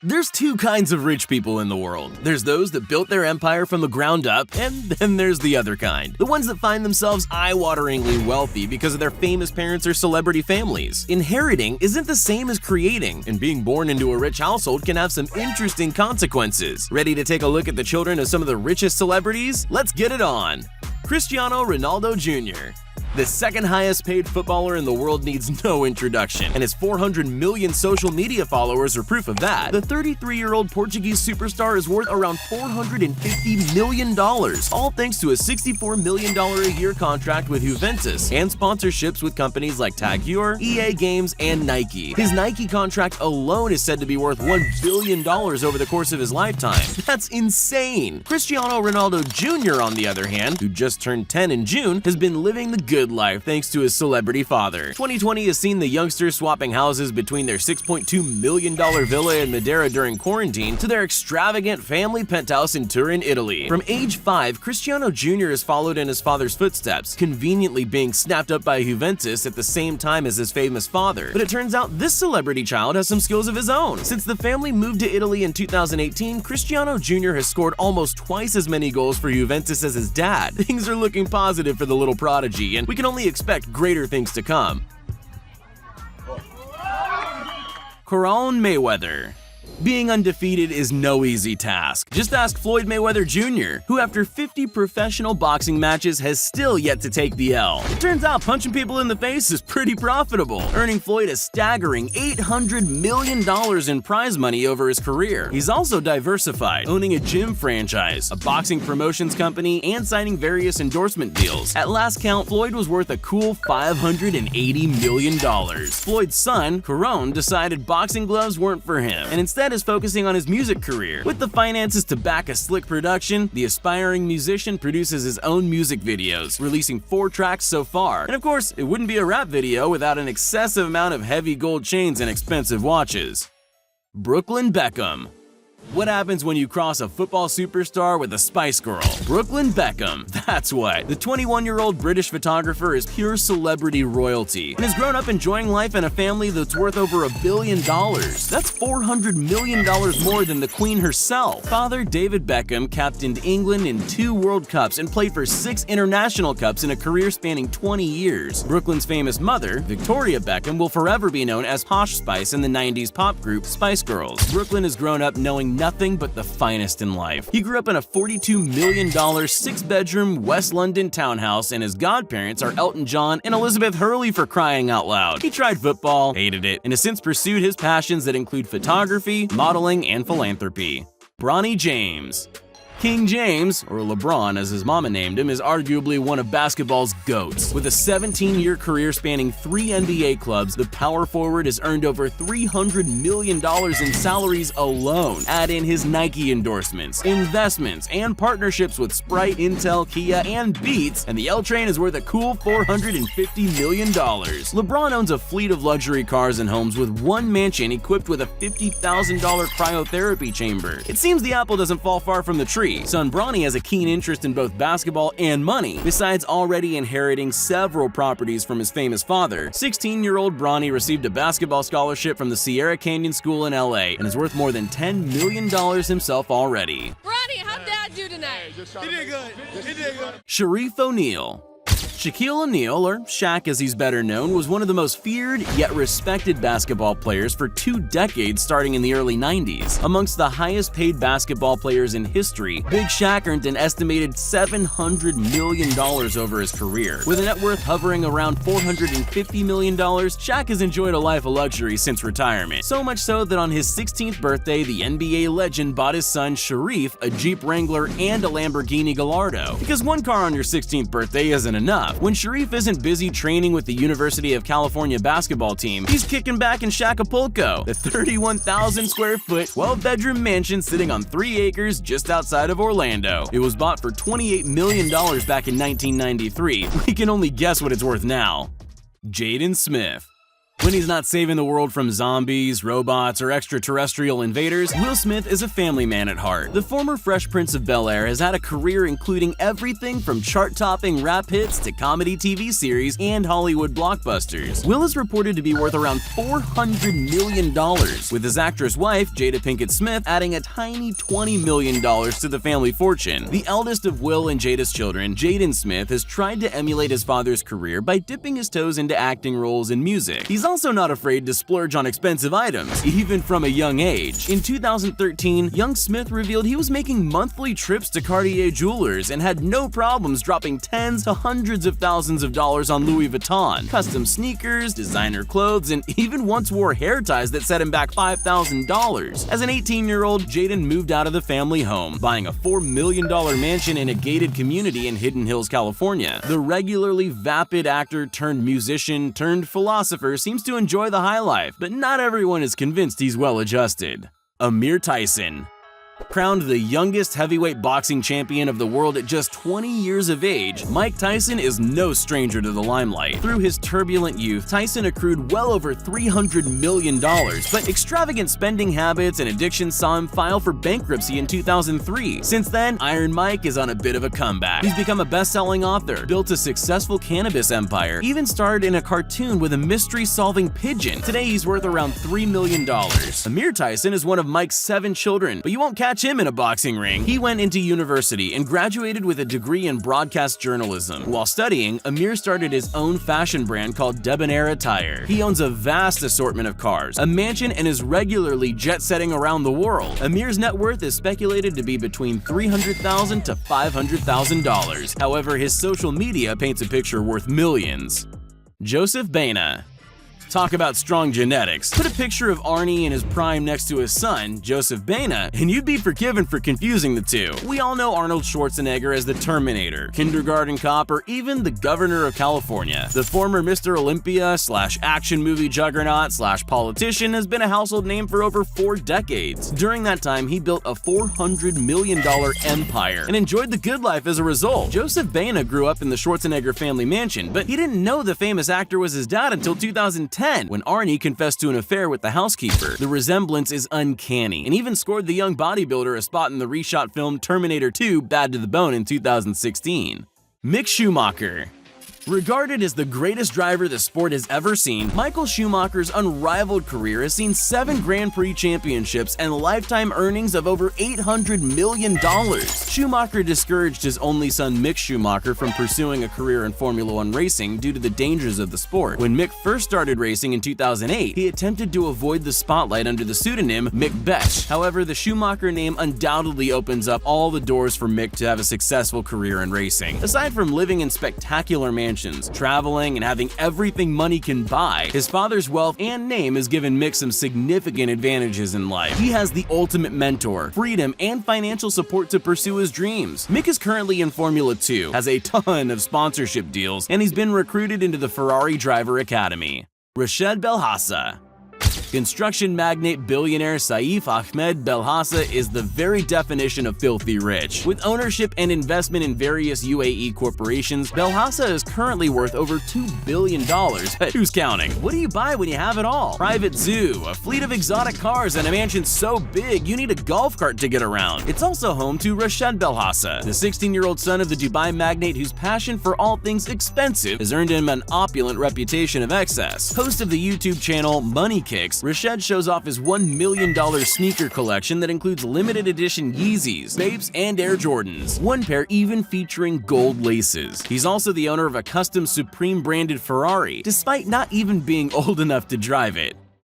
There's two kinds of rich people in the world. There's those that built their empire from the ground up, and then there's the other kind. The ones that find themselves eye-wateringly wealthy because of their famous parents or celebrity families. Inheriting isn't the same as creating, and being born into a rich household can have some interesting consequences. Ready to take a look at the children of some of the richest celebrities? Let's get it on! Cristiano Ronaldo Jr. The second highest paid footballer in the world needs no introduction, and his 400 million social media followers are proof of that. The 33-year-old Portuguese superstar is worth around $450 million, all thanks to a $64 million a year contract with Juventus and sponsorships with companies like Tag Heuer, EA Games, and Nike. His Nike contract alone is said to be worth $1 billion over the course of his lifetime. That's insane! Cristiano Ronaldo Jr., on the other hand, who just turned 10 in June, has been living the good life thanks to his celebrity father. 2020 has seen the youngsters swapping houses between their $6.2 million villa in Madeira during quarantine to their extravagant family penthouse in Turin, Italy. From age 5, Cristiano Jr. has followed in his father's footsteps, conveniently being snapped up by Juventus at the same time as his famous father. But it turns out this celebrity child has some skills of his own. Since the family moved to Italy in 2018, Cristiano Jr. has scored almost twice as many goals for Juventus as his dad. Things are looking positive for the little prodigy, and we can only expect greater things to come. Conor Mayweather. Being undefeated is no easy task. Just ask Floyd Mayweather Jr., who after 50 professional boxing matches has still yet to take the L. It turns out punching people in the face is pretty profitable, earning Floyd a staggering $800 million in prize money over his career. He's also diversified, owning a gym franchise, a boxing promotions company, and signing various endorsement deals. At last count, Floyd was worth a cool $580 million. Floyd's son, Conor, decided boxing gloves weren't for him, and instead is focusing on his music career. With the finances to back a slick production, the aspiring musician produces his own music videos, releasing 4 tracks so far. And of course, it wouldn't be a rap video without an excessive amount of heavy gold chains and expensive watches. Brooklyn Beckham. What happens when you cross a football superstar with a Spice Girl? Brooklyn Beckham, that's what. The 21-year-old British photographer is pure celebrity royalty and has grown up enjoying life in a family that's worth over $1 billion. That's $400 million more than the Queen herself. Father David Beckham captained England in 2 World Cups and played for 6 international cups in a career spanning 20 years. Brooklyn's famous mother, Victoria Beckham, will forever be known as Posh Spice in the 90s pop group Spice Girls. Brooklyn has grown up knowing nothing but the finest in life. He grew up in a $42 million 6-bedroom West London townhouse, and his godparents are Elton John and Elizabeth Hurley, for crying out loud. He tried football, hated it, and has since pursued his passions that include photography, modeling, and philanthropy. Bronny James. King James, or LeBron as his mama named him, is arguably one of basketball's GOATs. With a 17-year career spanning 3 NBA clubs, the power forward has earned over $300 million in salaries alone. Add in his Nike endorsements, investments, and partnerships with Sprite, Intel, Kia, and Beats, and the L Train is worth a cool $450 million. LeBron owns a fleet of luxury cars and homes, with one mansion equipped with a $50,000 cryotherapy chamber. It seems the apple doesn't fall far from the tree. Son Bronny has a keen interest in both basketball and money, besides already inheriting several properties from his famous father. 16-year-old Bronny received a basketball scholarship from the Sierra Canyon School in LA and is worth more than $10 million himself already. Bronny, how'd Dad do tonight? He did good. He did good. Shareef O'Neal. Shaquille O'Neal, or Shaq as he's better known, was one of the most feared yet respected basketball players for 2 decades starting in the early 90s. Amongst the highest paid basketball players in history, Big Shaq earned an estimated $700 million over his career. With a net worth hovering around $450 million, Shaq has enjoyed a life of luxury since retirement. So much so that on his 16th birthday, the NBA legend bought his son Shareef a Jeep Wrangler and a Lamborghini Gallardo. Because one car on your 16th birthday isn't enough. When Shareef isn't busy training with the University of California basketball team, he's kicking back in Shaqapulco, the 31,000 square foot, 12-bedroom mansion sitting on 3 acres just outside of Orlando. It was bought for $28 million back in 1993. We can only guess what it's worth now. Jaden Smith. When he's not saving the world from zombies, robots, or extraterrestrial invaders, Will Smith is a family man at heart. The former Fresh Prince of Bel-Air has had a career including everything from chart-topping rap hits to comedy TV series and Hollywood blockbusters. Will is reported to be worth around $400 million, with his actress wife, Jada Pinkett Smith, adding a tiny $20 million to the family fortune. The eldest of Will and Jada's children, Jaden Smith, has tried to emulate his father's career by dipping his toes into acting roles in music. He's also not afraid to splurge on expensive items, even from a young age. In 2013, young Smith revealed he was making monthly trips to Cartier jewelers and had no problems dropping tens to hundreds of thousands of dollars on Louis Vuitton, custom sneakers, designer clothes, and even once wore hair ties that set him back $5,000. As an 18-year-old, Jaden moved out of the family home, buying a $4 million mansion in a gated community in Hidden Hills, California. The regularly vapid actor turned musician turned philosopher seems to enjoy the high life, but not everyone is convinced he's well-adjusted. Amir Tyson. Crowned the youngest heavyweight boxing champion of the world at just 20 years of age, Mike Tyson is no stranger to the limelight. Through his turbulent youth, Tyson accrued well over $300 million, but extravagant spending habits and addiction saw him file for bankruptcy in 2003. Since then, Iron Mike is on a bit of a comeback. He's become a best-selling author, built a successful cannabis empire, even starred in a cartoon with a mystery-solving pigeon. Today, he's worth around $3 million. Amir Tyson is one of Mike's 7 children, but you won't catch him in a boxing ring. He went into university and graduated with a degree in broadcast journalism. While studying, Amir started his own fashion brand called Debonair Attire. He owns a vast assortment of cars, a mansion, and is regularly jet-setting around the world. Amir's net worth is speculated to be between $300,000 to $500,000. However, his social media paints a picture worth millions. Joseph Baena. Talk about strong genetics. Put a picture of Arnie in his prime next to his son, Joseph Baena, and you'd be forgiven for confusing the two. We all know Arnold Schwarzenegger as the Terminator, kindergarten cop, or even the governor of California. The former Mr. Olympia / action movie juggernaut / politician has been a household name for over 4 decades. During that time, he built a $400 million empire and enjoyed the good life as a result. Joseph Baena grew up in the Schwarzenegger family mansion, but he didn't know the famous actor was his dad until 2010. When Arnie confessed to an affair with the housekeeper. The resemblance is uncanny, and even scored the young bodybuilder a spot in the reshot film Terminator 2: Bad to the Bone in 2016. Mick Schumacher. Regarded as the greatest driver the sport has ever seen, Michael Schumacher's unrivaled career has seen 7 Grand Prix championships and lifetime earnings of over $800 million. Schumacher discouraged his only son Mick Schumacher from pursuing a career in Formula One racing due to the dangers of the sport. When Mick first started racing in 2008, he attempted to avoid the spotlight under the pseudonym Mick Betch. However, the Schumacher name undoubtedly opens up all the doors for Mick to have a successful career in racing. Aside from living in spectacular mansions, traveling, and having everything money can buy, his father's wealth and name has given Mick some significant advantages in life. He has the ultimate mentor, freedom, and financial support to pursue his dreams. Mick is currently in Formula 2, has a ton of sponsorship deals, and he's been recruited into the Ferrari Driver Academy. Rashid Belhassa. Construction magnate billionaire Saif Ahmed Belhassa is the very definition of filthy rich. With ownership and investment in various UAE corporations, Belhassa is currently worth over $2 billion, but who's counting? What do you buy when you have it all? Private zoo, a fleet of exotic cars, and a mansion so big you need a golf cart to get around. It's also home to Rashid Belhassa, the 16-year-old son of the Dubai magnate whose passion for all things expensive has earned him an opulent reputation of excess. Host of the YouTube channel Money Kicks, Rashid shows off his $1 million sneaker collection that includes limited edition Yeezys, Vapes, and Air Jordans, one pair even featuring gold laces. He's also the owner of a custom Supreme branded Ferrari, despite not even being old enough to drive it.